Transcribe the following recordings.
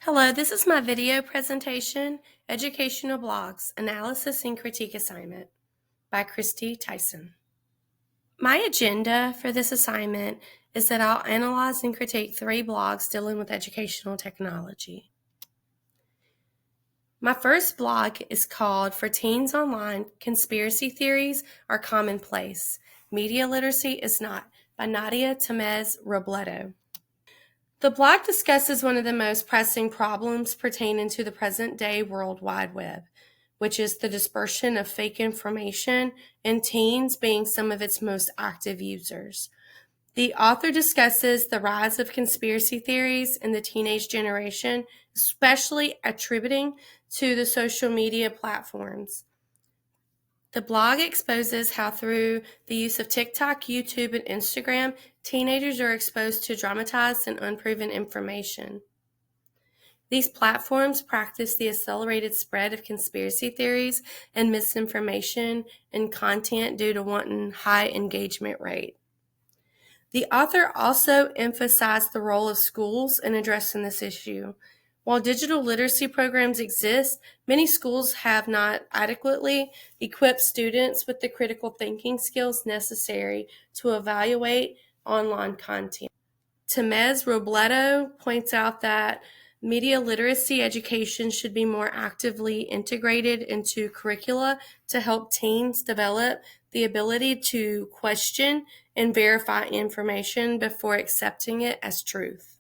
Hello, this is my video presentation, Educational Blogs, Analysis and Critique Assignment by Christy, Tyson. My agenda for this assignment is that I'll analyze and critique 3 blogs dealing with educational technology. My first blog is called For Teens Online, Conspiracy Theories Are Commonplace. Media Literacy is Not, by Nadia Tamez Robledo. The blog discusses one of the most pressing problems pertaining to the present-day World Wide Web, which is the dispersion of fake information and teens being some of its most active users. The author discusses the rise of conspiracy theories in the teenage generation, especially attributing to the social media platforms. The blog exposes how through the use of TikTok, YouTube, and Instagram, teenagers are exposed to dramatized and unproven information. These platforms practice the accelerated spread of conspiracy theories and misinformation and content due to wanting high engagement rate. The author also emphasized the role of schools in addressing this issue. While digital literacy programs exist, many schools have not adequately equipped students with the critical thinking skills necessary to evaluate online content. Tamez Robledo points out that media literacy education should be more actively integrated into curricula to help teens develop the ability to question and verify information before accepting it as truth.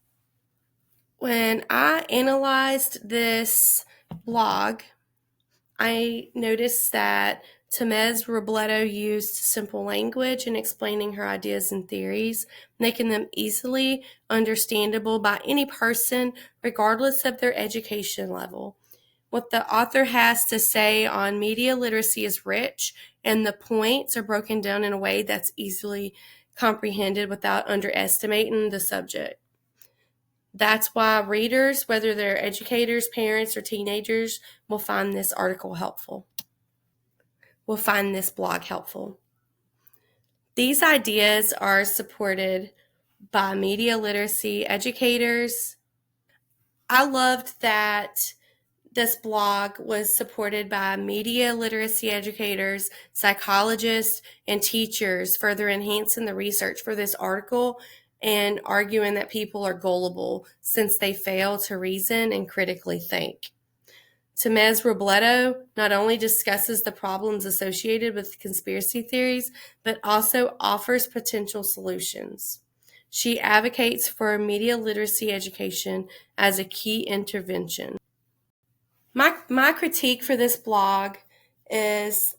When I analyzed this blog, I noticed that Tamez Robledo used simple language in explaining her ideas and theories, making them easily understandable by any person, regardless of their education level. What the author has to say on media literacy is rich, and the points are broken down in a way that's easily comprehended without underestimating the subject. That's why readers, whether they're educators, parents, or teenagers, will find this article helpful. Will find this blog helpful. These ideas are supported by media literacy educators. I loved that this blog was supported by media literacy educators, psychologists, and teachers, further enhancing the research for this article and arguing that people are gullible since they fail to reason and critically think. Tamez Robledo not only discusses the problems associated with conspiracy theories, but also offers potential solutions. She advocates for media literacy education as a key intervention. My critique for this blog is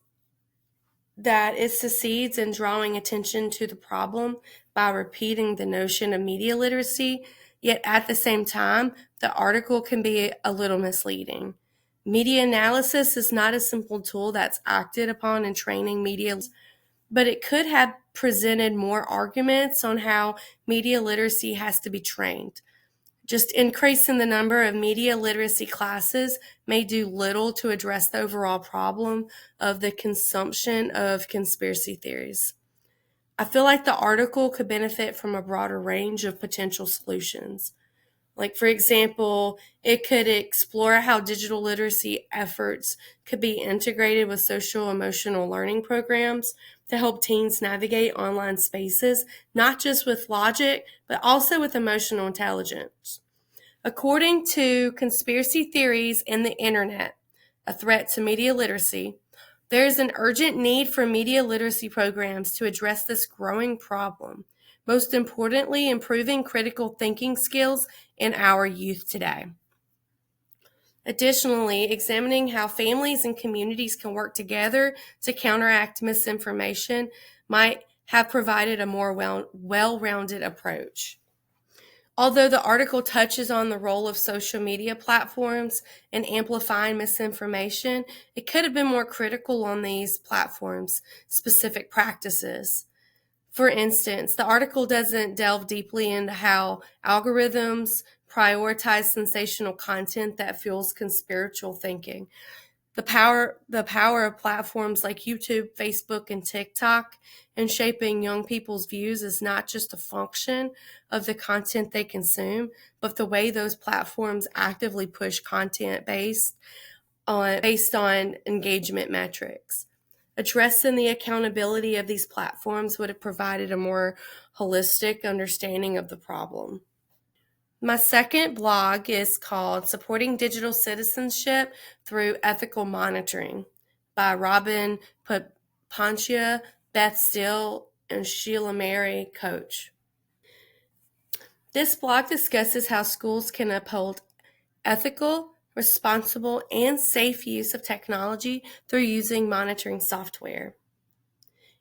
that it succeeds in drawing attention to the problem by repeating the notion of media literacy, yet at the same time, the article can be a little misleading. Media analysis is not a simple tool that's acted upon in training media, but it could have presented more arguments on how media literacy has to be trained. Just increasing the number of media literacy classes may do little to address the overall problem of the consumption of conspiracy theories. I feel like the article could benefit from a broader range of potential solutions. Like, for example, it could explore how digital literacy efforts could be integrated with social emotional learning programs to help teens navigate online spaces, not just with logic, but also with emotional intelligence. According to Conspiracy Theories and the Internet, a threat to media literacy, there is an urgent need for media literacy programs to address this growing problem, most importantly, improving critical thinking skills in our youth today. Additionally, examining how families and communities can work together to counteract misinformation might have provided a more well-rounded approach. Although the article touches on the role of social media platforms in amplifying misinformation, it could have been more critical on these platforms' specific practices. For instance, the article doesn't delve deeply into how algorithms prioritize sensational content that fuels conspiratorial thinking. The power of platforms like YouTube, Facebook, and TikTok in shaping young people's views is not just a function of the content they consume, but the way those platforms actively push content based on engagement metrics. Addressing the accountability of these platforms would have provided a more holistic understanding of the problem. My second blog is called Supporting Digital Citizenship Through Ethical Monitoring by Robin Pontia, Beth Steele, and Sheila Mary Coach. This blog discusses how schools can uphold ethical, responsible, and safe use of technology through using monitoring software.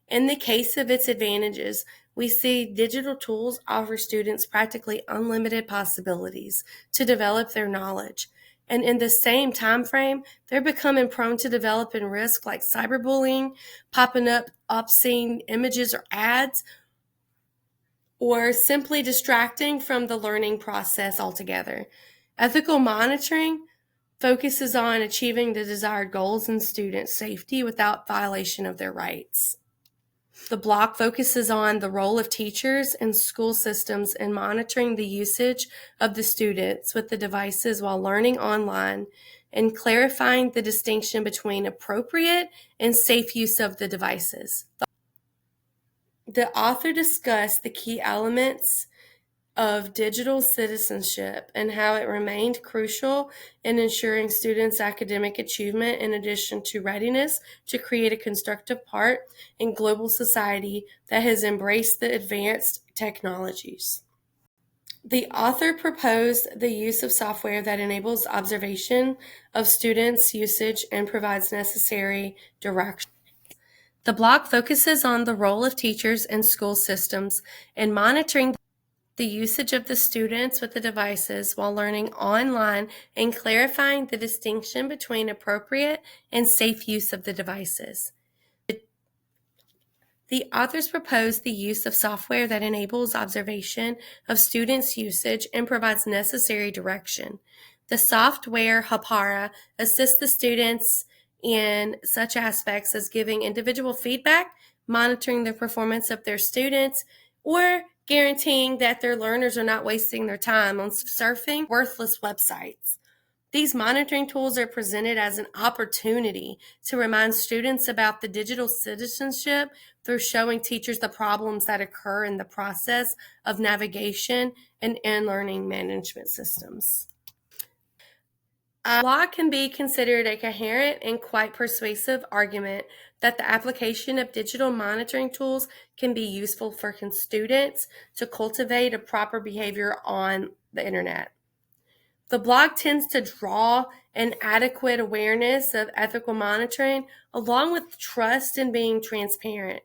In the case of its advantages, we see digital tools offer students practically unlimited possibilities to develop their knowledge. And in the same time frame, they're becoming prone to developing risks like cyberbullying, popping up obscene images or ads, or simply distracting from the learning process altogether. Ethical monitoring focuses on achieving the desired goals in student safety without violation of their rights. The blog focuses on the role of teachers and school systems in monitoring the usage of the students with the devices while learning online and clarifying the distinction between appropriate and safe use of the devices. The author discussed the key elements of digital citizenship and how it remained crucial in ensuring students' academic achievement in addition to readiness to create a constructive part in global society that has embraced the advanced technologies. The author proposed the use of software that enables observation of students' usage and provides necessary direction. The blog focuses on the role of teachers and school systems in monitoring the usage of the students with the devices while learning online and clarifying the distinction between appropriate and safe use of the devices. The authors propose the use of software that enables observation of students' usage and provides necessary direction. The software Hapara assists the students in such aspects as giving individual feedback, monitoring the performance of their students, or guaranteeing that their learners are not wasting their time on surfing worthless websites. These monitoring tools are presented as an opportunity to remind students about the digital citizenship through showing teachers the problems that occur in the process of navigation and learning management systems. Law can be considered a coherent and quite persuasive argument that the application of digital monitoring tools can be useful for students to cultivate a proper behavior on the internet. The blog tends to draw an adequate awareness of ethical monitoring along with trust in being transparent.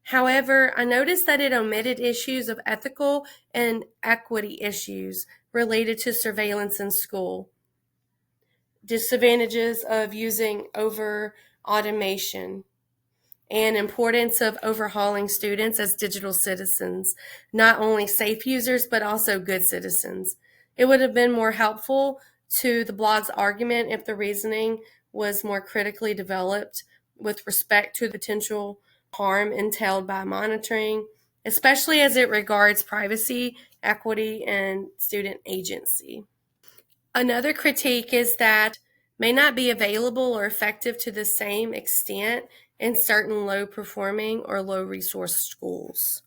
However, I noticed that it omitted issues of ethical and equity issues related to surveillance in school. Disadvantages of using over automation and importance of overhauling students as digital citizens, not only safe users, but also good citizens. It would have been more helpful to the blog's argument if the reasoning was more critically developed with respect to the potential harm entailed by monitoring, especially as it regards privacy, equity, and student agency. Another critique is that may not be available or effective to the same extent in certain low-performing or low-resource schools.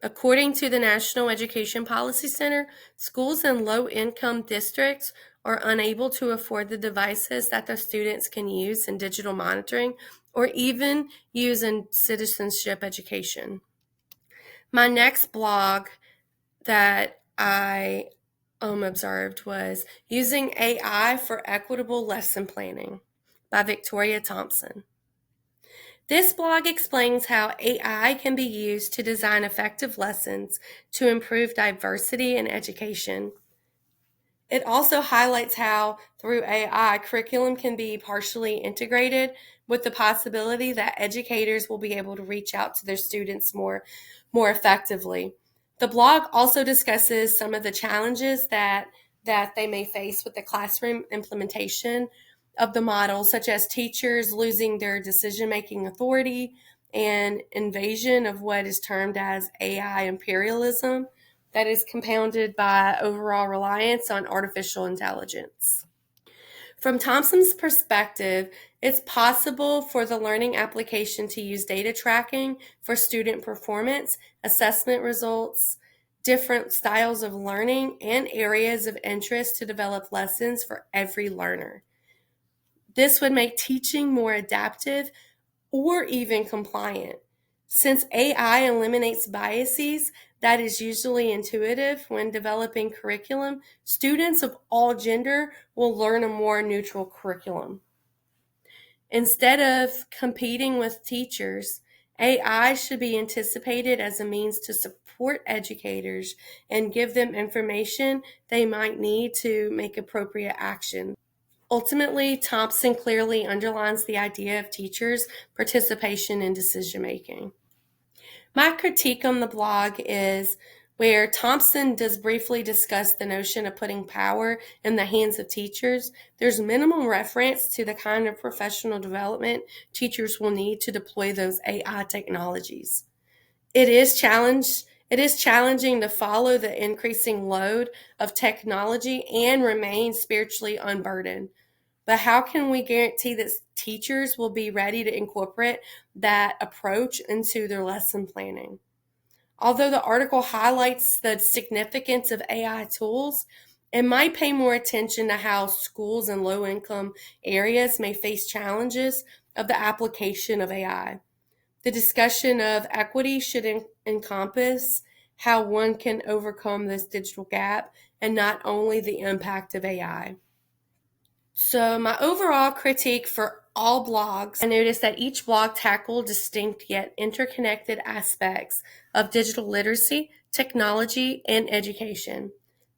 According to the National Education Policy Center, schools in low-income districts are unable to afford the devices that the students can use in digital monitoring or even use in citizenship education. My next blog that I observed was Using AI for Equitable Lesson Planning by Victoria Thompson. This blog explains how AI can be used to design effective lessons to improve diversity in education. It also highlights how, through AI, curriculum can be partially integrated with the possibility that educators will be able to reach out to their students more effectively. The blog also discusses some of the challenges that that they may face with the classroom implementation of the model, such as teachers losing their decision-making authority and invasion of what is termed as AI imperialism that is compounded by overall reliance on artificial intelligence. From Thompson's perspective, it's possible for the learning application to use data tracking for student performance, assessment results, different styles of learning, and areas of interest to develop lessons for every learner. This would make teaching more adaptive or even compliant. Since AI eliminates biases, that is usually intuitive when developing curriculum, students of all gender will learn a more neutral curriculum. Instead of competing with teachers, AI should be anticipated as a means to support educators and give them information they might need to make appropriate action. Ultimately, Thompson clearly underlines the idea of teachers' participation in decision making. My critique on the blog is where Thompson does briefly discuss the notion of putting power in the hands of teachers. There's minimal reference to the kind of professional development teachers will need to deploy those AI technologies. It is challenging to follow the increasing load of technology and remain spiritually unburdened. But how can we guarantee that teachers will be ready to incorporate that approach into their lesson planning? Although the article highlights the significance of AI tools, it might pay more attention to how schools in low-income areas may face challenges of the application of AI. The discussion of equity should encompass how one can overcome this digital gap and not only the impact of AI. So my overall critique for all blogs, I noticed that each blog tackled distinct yet interconnected aspects of digital literacy, technology, and education.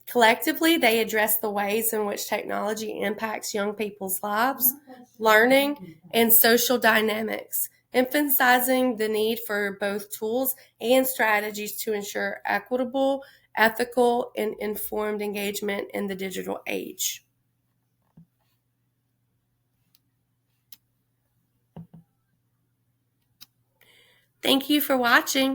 Collectively, they address the ways in which technology impacts young people's lives, learning, and social dynamics, emphasizing the need for both tools and strategies to ensure equitable, ethical, and informed engagement in the digital age. Thank you for watching.